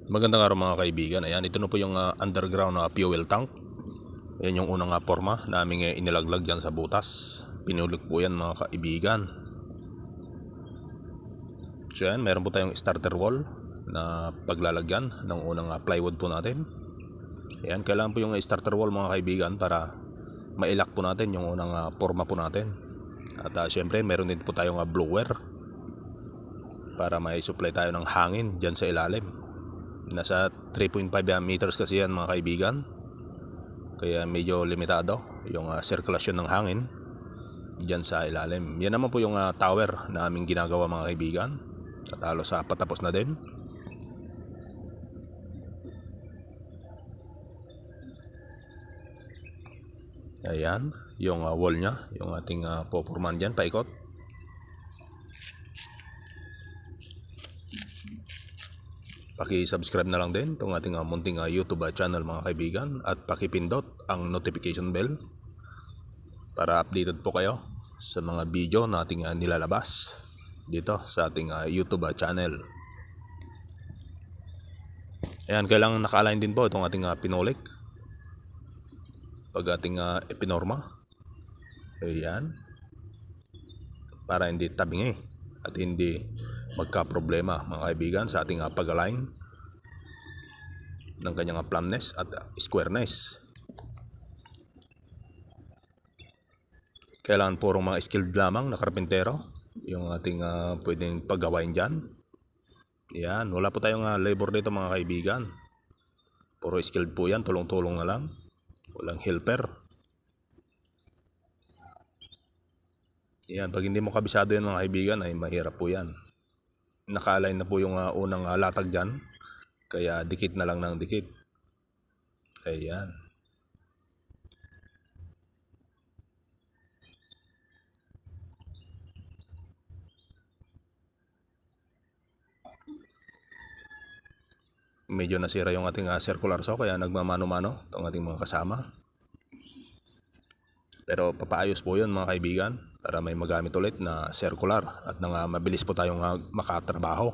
Magandang araw mga kaibigan. Ayan, ito na po yung underground na fuel tank. Ayan yung unang forma namin inilaglag dyan sa butas. Pinulik po yan mga kaibigan. So yan, meron po tayong starter wall na paglalagyan ng unang plywood po natin. Ayan, kailangan po yung starter wall mga kaibigan para mailak po natin yung unang forma po natin. At syempre meron din po tayong blower para may supply tayo ng hangin dyan sa ilalim. Nasa 3.5 meters kasi yan mga kaibigan, kaya medyo limitado yung sirkulasyon ng hangin dyan sa ilalim. Yan naman po yung tower na aming ginagawa mga kaibigan, at halos patapos na din. Ayan yung wall nya, yung ating popurman dyan paikot. Paki-subscribe na lang din itong ating munting YouTube channel mga kaibigan, at paki-pindot ang notification bell para updated po kayo sa mga video na ating nilalabas dito sa ating YouTube channel. Ayan, kailangan naka-align din po itong ating pinulik pag ating epinorma. Ayan, para hindi tabingi at hindi magka-problema mga kaibigan sa ating pag-align ng kanyang plumpness at squareness. Kailangan purong mga skilled lamang na karpintero yung ating pwedeng paggawain dyan. Yan, wala po tayong labor dito mga kaibigan. Puro skilled po yan, tulong-tulong na lang. Walang helper. Yan, pag hindi mo kabisado yan mga kaibigan ay mahirap po yan. Naka-align na po yung unang latag dyan, kaya dikit na lang ng dikit. Ayan. Medyo nasira yung ating circular saw, kaya nagmamano-mano itong ating mga kasama. Pero papaayos po yun mga kaibigan, para may magamit ulit na circular at nang mabilis po tayong makatrabaho.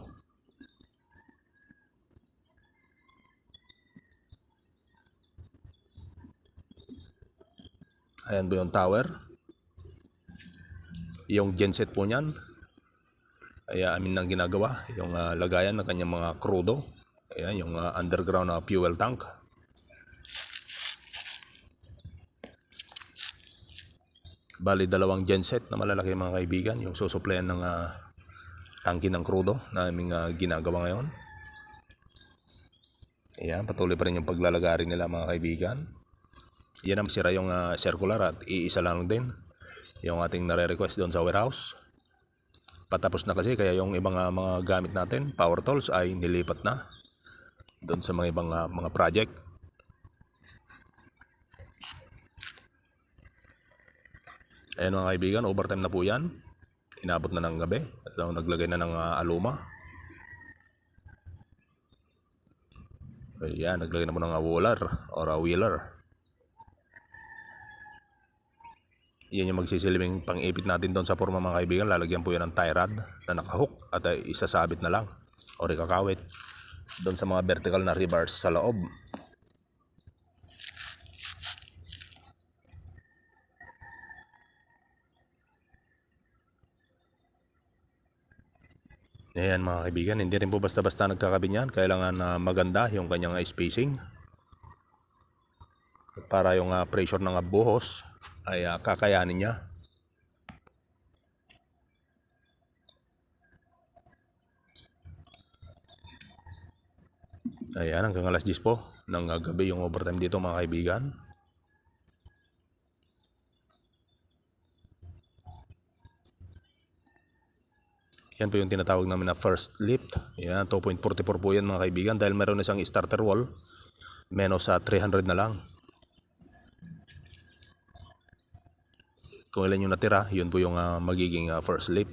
Ayan po yung tower. Yung genset po niyan ay amin nang ginagawa, yung lagayan ng kanyang mga krudo. Ayan yung underground fuel tank. Bali dalawang genset na malalaki mga kaibigan yung susuplayan ng tangke ng krudo na aming ginagawa ngayon. Ayan, patuloy pa rin yung paglalagari nila mga kaibigan. Yan ang sira yung circular, at iisa lang din yung ating nare-request doon sa warehouse. Patapos na kasi, kaya yung ibang mga gamit natin, power tools, ay nilipat na doon sa mga ibang mga project. Ayan mga kaibigan, overtime na po yan. Inabot na ng gabi. So, naglagay na ng aluma. Ayan, naglagay na po ng wooler or wheeler. Yan yung magsisilbing pang-ipit natin doon sa forma mga kaibigan. Lalagyan po yan ng tie rod na nakahook at isasabit na lang o ikakawit doon sa mga vertical na rebars sa loob. Ayan mga kaibigan, hindi rin po basta-basta nagkakabit yan. Kailangan maganda yung kanyang spacing para yung pressure ng buhos ay kakayanin niya. Ayan, hanggang alas 10 po ng gabi yung overtime dito mga kaibigan. Yan po yung tinatawag namin na first lift. Yan, 2.44 po yan mga kaibigan, dahil meron na isang starter wall, menos 300 na lang. Kung ilan yung natira, yun po yung magiging first lift.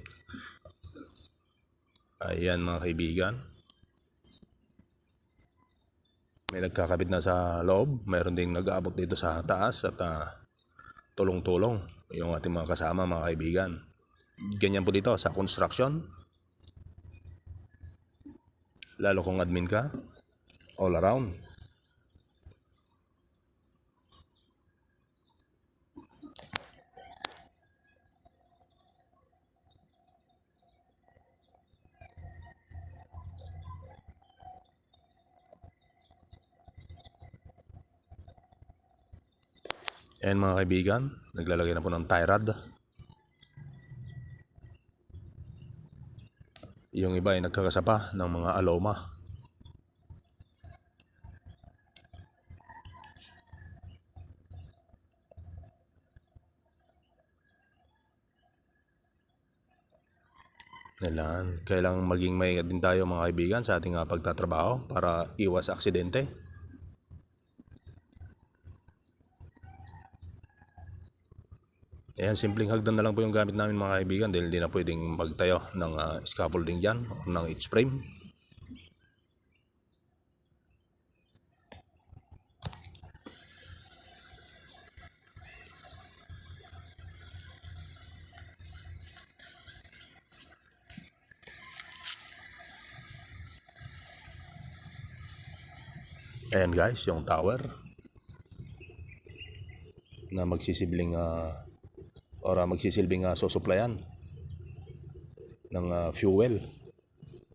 Ayan mga kaibigan. May nagkakabit na sa loob, mayroon ding nag-aabot dito sa taas, at tulong-tulong yung ating mga kasama mga kaibigan. Ganyan po dito sa construction. Lalo kung admin ka, all around. Ayan mga kaibigan, naglalagay na po ng tie rod. Yung iba ay nagkakasapa ng mga aloma. Kailangan maging may din tayo mga kaibigan sa ating pagtatrabaho para iwas aksidente. Ayan, simpleng hagdan na lang po yung gamit namin mga kaibigan dahil hindi na pwedeng magtayo ng scaffolding dyan o ng H-frame. Ayan guys, yung tower na magsisilbing susuplayan ng fuel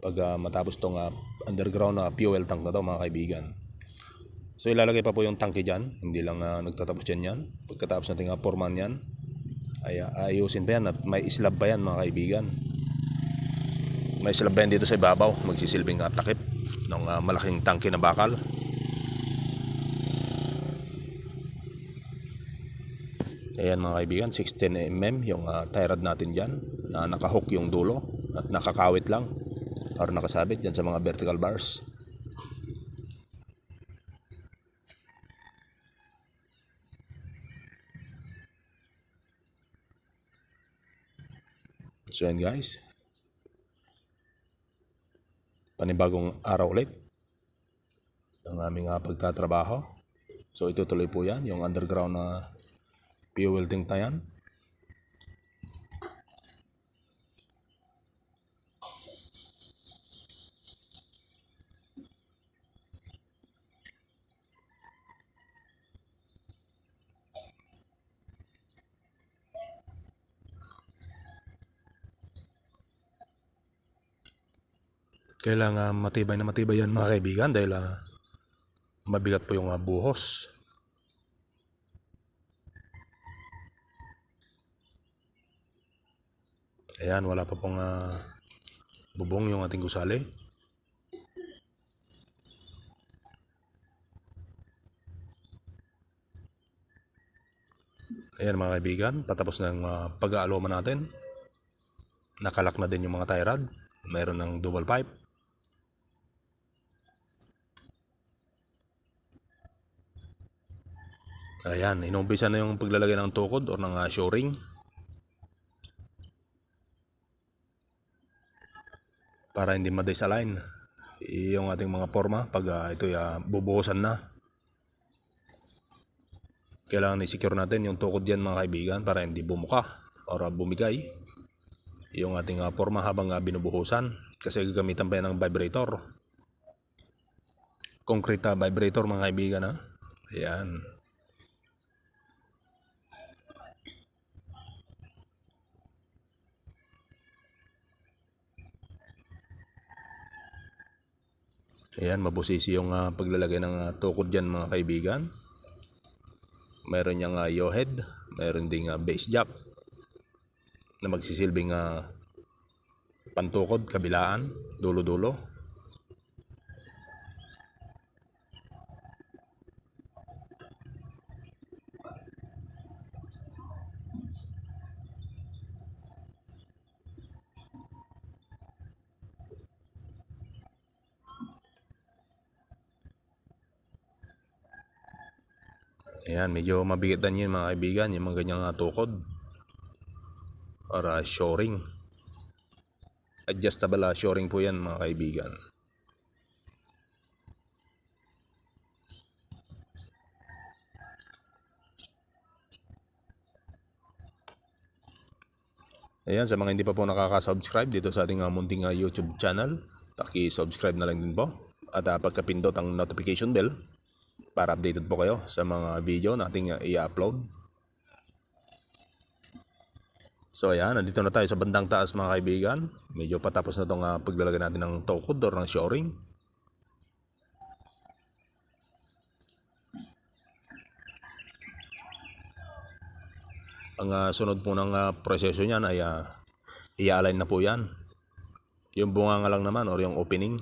pag matapos tong underground na fuel tank na to mga kaibigan. So ilalagay pa po yung tangke dyan, hindi lang nagtatapos dyan yan. Pagkatapos natin porman yan ay ayusin pa yan at may slab pa yan mga kaibigan. May slab pa yan dito sa ibabaw, magsisilbing takip ng malaking tangke na bakal. Ayan mga kaibigan, 16mm yung tie rod natin dyan na nakahook yung dulo at nakakawit lang or nakasabit dyan sa mga vertical bars. So yan guys, panibagong araw ulit ang aming pagtatrabaho. So itutuloy po yan, yung underground na fuel tank na yan. Kailangan matibay na matibay yan mga kaibigan dahil mabigat po yung buhos. Ayan, wala pa pong bubong yung ating gusali. Ayan mga kaibigan, patapos na yung pag-aaloma natin. Nakalak na din yung mga tie rod. Mayroon ng double pipe. Ayan, inumpisa na yung paglalagay ng tukod o ng shoring. Para hindi ma-disalign yung ating mga forma pag ito bubuhusan na. Kailangan i-secure natin yung tukod yan mga kaibigan para hindi bumuka o bumigay yung ating forma habang binubuhusan, kasi gagamitan pa yan ng vibrator, concrete vibrator mga kaibigan Ayan. Ayan, mabusisi yung paglalagay ng tukod dyan mga kaibigan. Meron niyang yaw-head, meron ding base jack na magsisilbing pantukod kabilaan, dulo-dulo. Ayan, medyo mabigatan yun mga kaibigan, yung mga ganyang tukod or shoring. Adjustable shoring po yan mga kaibigan. Ayan, sa mga hindi pa po nakaka-subscribe dito sa ating munting YouTube channel, paki-subscribe na lang din po at pagkapindot ang notification bell para updated po kayo sa mga video nating i-upload. So ayan, nandito na tayo sa bandang taas mga kaibigan. Medyo patapos na itong paglalagay natin ng tukod or ng shoring. Ang sunod po ng proseso niyan ay i-align na po yan. Yung bunganga lang naman or yung opening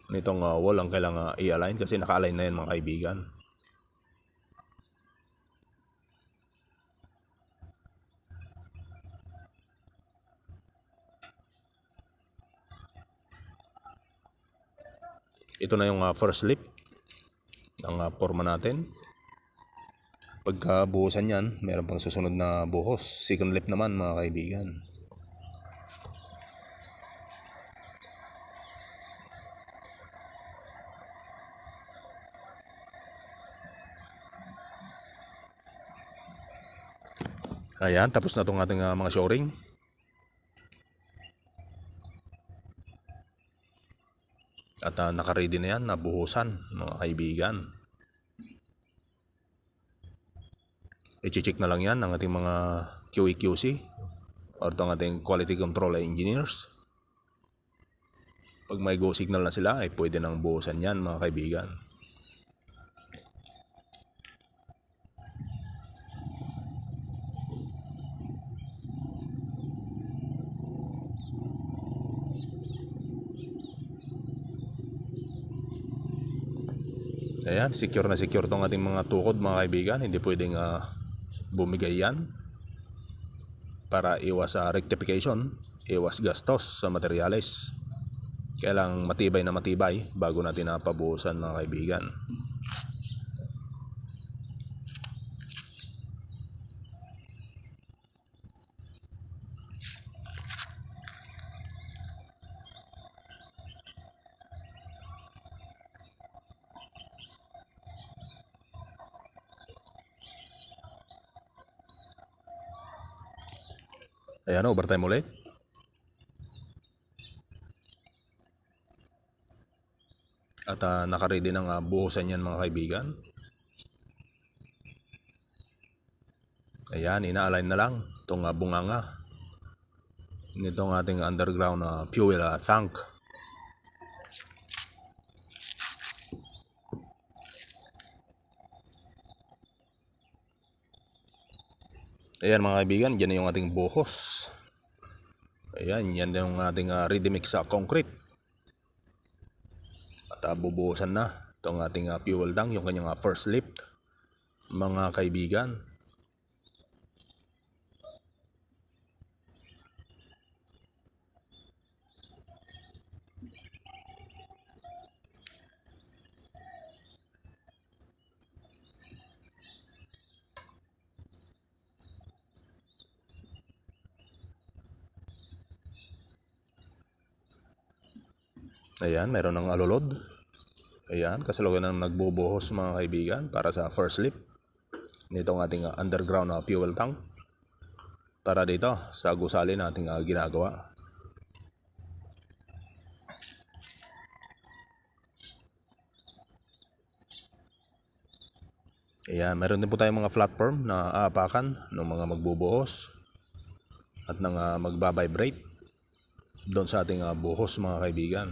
nitong wall ang kailangan i-align kasi naka-align na yan mga kaibigan. Ito na yung first lip ng forma natin. Pagkabuhusan yan, meron pang susunod na buhos. Second lip naman mga kaibigan. Ayan, tapos na itong ating mga shoring. At naka-ready na yan, nabuhusan mga kaibigan. I-check na lang yan ng ating mga QA/QC or itong ating quality control engineers. Pag may go signal na sila ay pwede nang buhusan yan mga kaibigan. Ayan, secure na secure itong ating mga tukod mga kaibigan. Hindi pwedeng bumigay yan para iwas rectification, iwas gastos sa materyales. Kailangang matibay na matibay bago natin pabuhusan mga kaibigan. Ayan, overtime ulit. At naka-ready ng buhusan yan mga kaibigan. Ayan, ina-align na lang itong bunganga nitong ating underground fuel tank. Ayan mga kaibigan, dyan na yung ating buhos. Ayan, yan yung ating ready mix sa concrete. At bubuhusan na itong ating fuel tank, yung kanyang first lift mga kaibigan. Ayan, meron ng alulod. Ayan, kasalukuyan ng nagbubuhos mga kaibigan para sa first lift nitong ating underground fuel tank para dito sa gusali nating ginagawa. Ayan, meron din po tayong mga platform na aapakan ng mga magbubuhos at ng magbabibrate doon sa ating buhos mga kaibigan.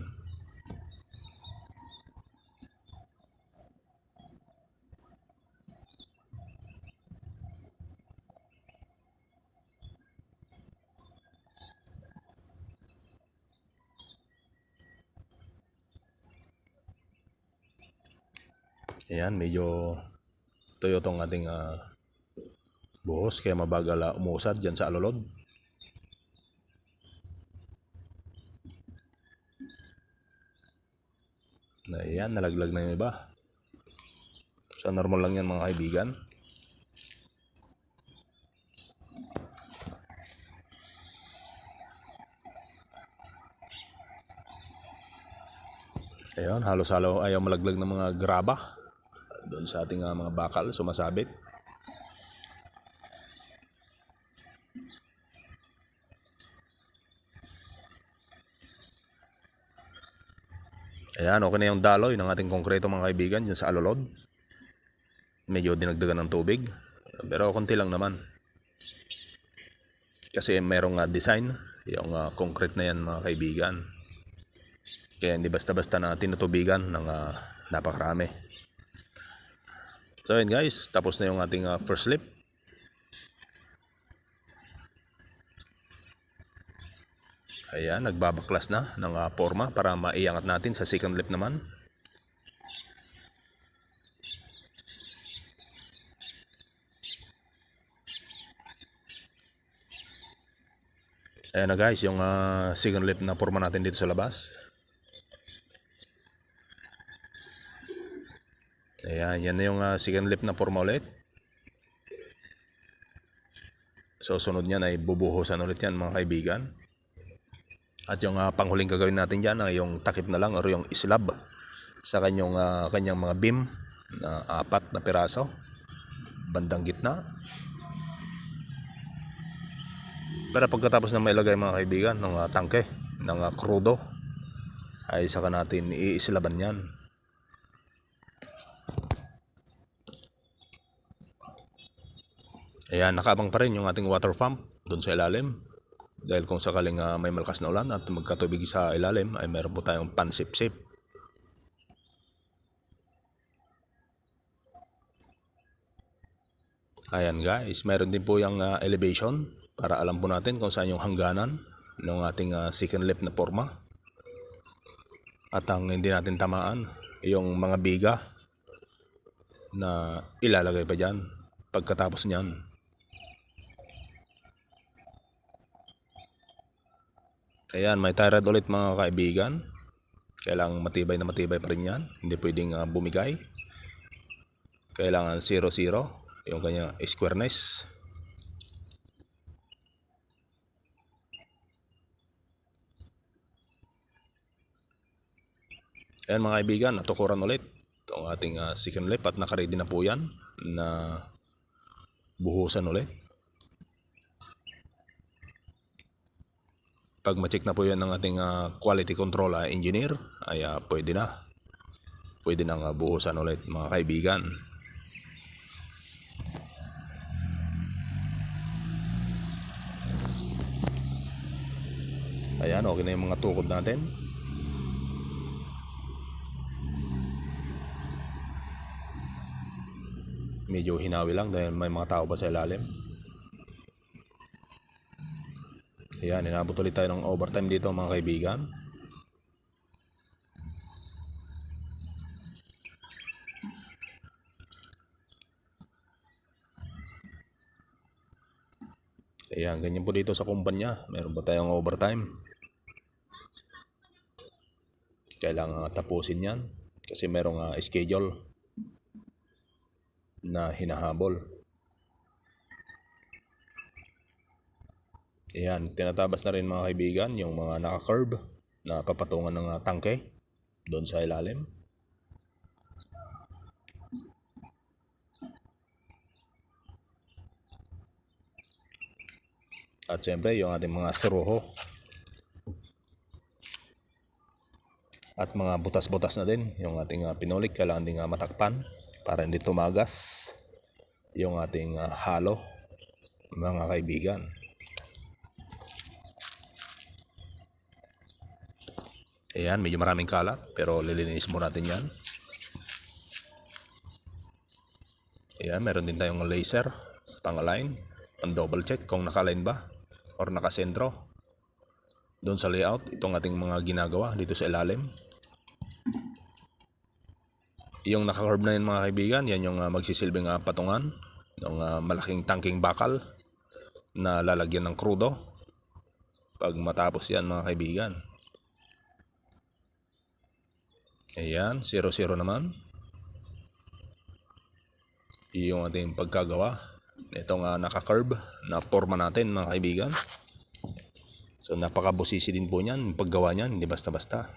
Ayan, medyo tuyo tong ating buhos kaya mabagal umusad dyan sa alulod. Ayan, nalaglag na yung iba. So normal lang yan mga kaibigan. Ayan, halos-halo ayaw malaglag ng mga graba doon sa ating mga bakal sumasabit. Ayan, okay na yung daloy ng ating konkreto mga kaibigan dyan sa alulod. Medyo dinagdagan ng tubig, pero konti lang naman. Kasi merong design yung concrete na yan mga kaibigan. Kaya hindi basta-basta na tinutubigan ng napakarami. So yun guys, tapos na yung ating first lip. Ayan, nagbabaklas na ng forma para maiangat natin sa second lip naman. Ayan na guys, yung second lip na forma natin dito sa labas. Ayan, yan na yung second lip na forma ulit. So sunod niyan ay bubuhusan ulit yan mga kaibigan. At yung panghuling gagawin natin dyan ay yung takip na lang o yung slab sa kanyang mga beam na 4 na piraso bandang gitna. Pero pagkatapos na mailagay mga kaibigan ng tangke ng krudo ay saka natin iislaban yan. Ayan, nakaabang pa rin yung ating water pump doon sa ilalim. Dahil kung sakaling may malakas na ulan at magkatubig sa ilalim ay meron po tayong pansip-sip. Ayan guys, meron din po yung elevation para alam po natin kung saan yung hangganan ng ating second lip na forma. At ang hindi natin tamaan, yung mga biga na ilalagay pa dyan pagkatapos nyan. Ayan, may tie rod ulit mga kaibigan. Kailangan matibay na matibay pa rin yan. Hindi pwedeng bumigay. Kailangan 0-0 yung kanyang squareness. Ayan mga kaibigan, natukuran ulit itong ating second lip at nakaready na po yan na buhusan ulit. Pag ma-check na po yan ng ating quality control engineer ay pwede nang buhusan ulit mga kaibigan. Ayan, okay na yung mga tukod natin. Medyo hinawi lang dahil may mga tao pa sa ilalim. Ayan, inabot ulit tayo ng overtime dito mga kaibigan. Ayan, ganyan po dito sa kumpanya. Meron pa tayong overtime. Kailangan tapusin yan kasi merong schedule na hinahabol. Ayan, tinatabas na rin mga kaibigan yung mga naka-curve na papatungan ng tangke doon sa ilalim. At siyempre yung ating mga seruho at mga butas-butas na din yung ating pinulik, kailangan din matakpan para hindi tumagas yung ating halo mga kaibigan. Ayan, medyo maraming kalat pero lilinis mo natin yan. Ayan, meron din tayong laser pang-align, pang-double check kung naka-align ba or nakasentro doon sa layout itong ating mga ginagawa dito sa ilalim. Yung naka-curve na yan mga kaibigan, yan yung magsisilbing patungan ng malaking tangking bakal na lalagyan ng krudo pag matapos yan mga kaibigan. Ayan, 0-0 naman yung ating pagkagawa itong naka-curve na forma natin mga kaibigan. So napakabusisi din po niyan paggawa niyan, hindi basta-basta.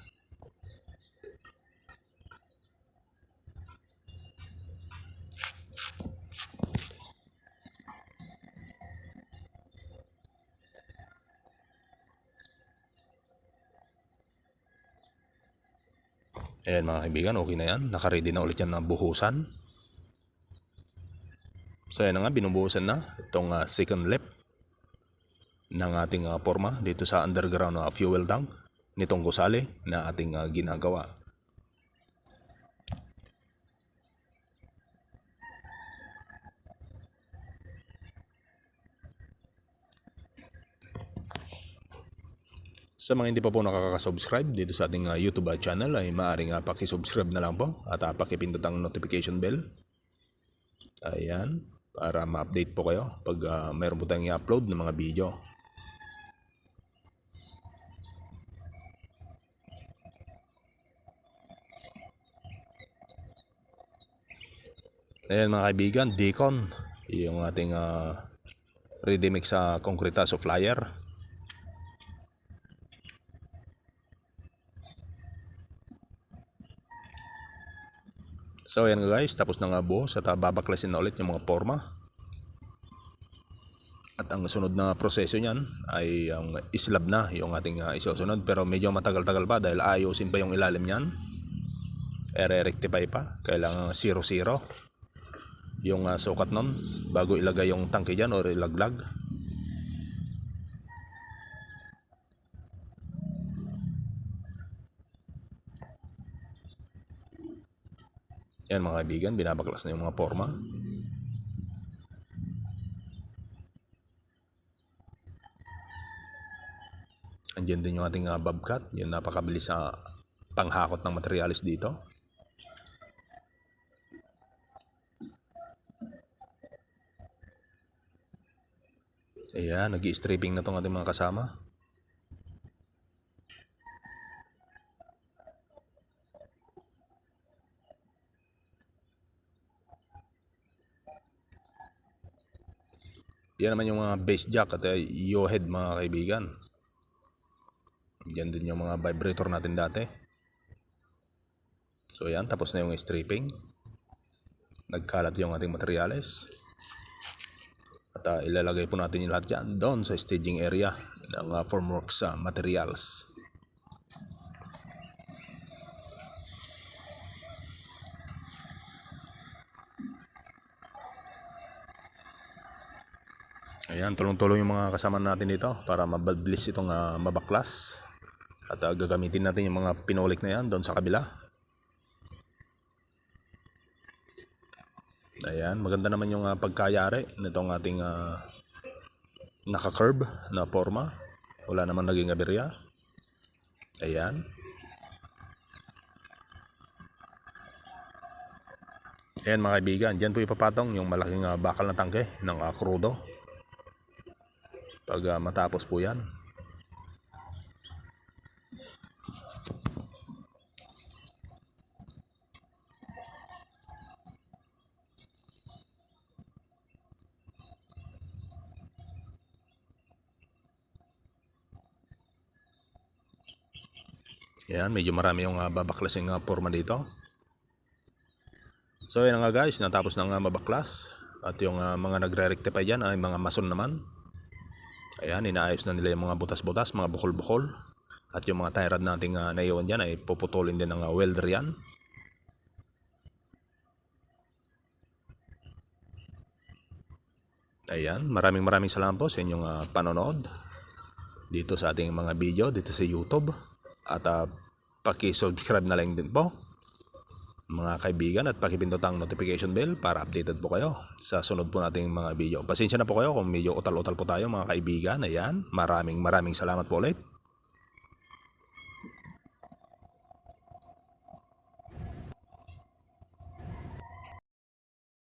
Ayan mga kaibigan, okay na yan. Nakaready na ulit yan na buhusan. So ayan na nga, binubuhusan na itong second lap ng ating forma dito sa underground fuel tank nitong gusali na ating ginagawa. Sa mga hindi pa po nakaka-subscribe dito sa ating YouTube channel ay maaaring paki-subscribe na lang po at paki-pindot ang notification bell. Ayan, para ma-update po kayo pag mayroon po tayong i-upload ng mga video. Ayan mga kaibigan, Deacon, yung ating ready mix sa Concretazo flyer. So ayan guys, tapos na nga buhos at babaklasin na ulit yung mga forma. At ang sunod na proseso niyan ay ang islab na yung ating isusunod. Pero medyo matagal-tagal pa dahil ayusin pa yung ilalim niyan. Re-rectify pa, kailangan 0-0 yung sukat nun bago ilagay yung tangke dyan o ilaglag. Yan mga kaibigan, binabaklas na yung mga forma. Andiyan din yung ating bobcat, yung napakabilis sa panghakot ng materialis dito. Ayan, nag-i-stripping na itong ating mga kasama. Yan naman yung mga base jack at yaw-head mga kaibigan. Yan din yung mga vibrator natin dati. So yan, tapos na yung stripping. Nagkalat yung ating materials. At ilalagay po natin yung lahat yan doon sa staging area ng formworks materials. Ayan, tulong-tulong yung mga kasama natin dito para mabilis itong mabaklas. At gagamitin natin yung mga pinolik na yan doon sa kabila. Ayan, maganda naman yung pagkayari nitong ating naka-curve na forma. Wala naman naging aberya. Ayan. Ayan mga kaibigan, dyan po ipapatong yung malaking bakal na tangke ng crudo. Pag matapos po yan. Yan, medyo marami yung babaklasing forma dito. So yan nga guys, natapos na nga mabaklas. At yung mga nagre-rectify dyan ay mga mason naman. Ayan, inaayos na nila yung mga butas-butas, mga bukol-bukol. At yung mga tie rod nating naiwan dyan ay puputulin din ng welder yan. Ayan, maraming salamat po sa inyong panonood dito sa ating mga video dito sa YouTube. At paki-subscribe na lang din po mga kaibigan at pakipindot ang notification bell para updated po kayo sa sunod po nating mga video. Pasensya na po kayo kung medyo utal-utal po tayo mga kaibigan. Ayan, maraming salamat po ulit.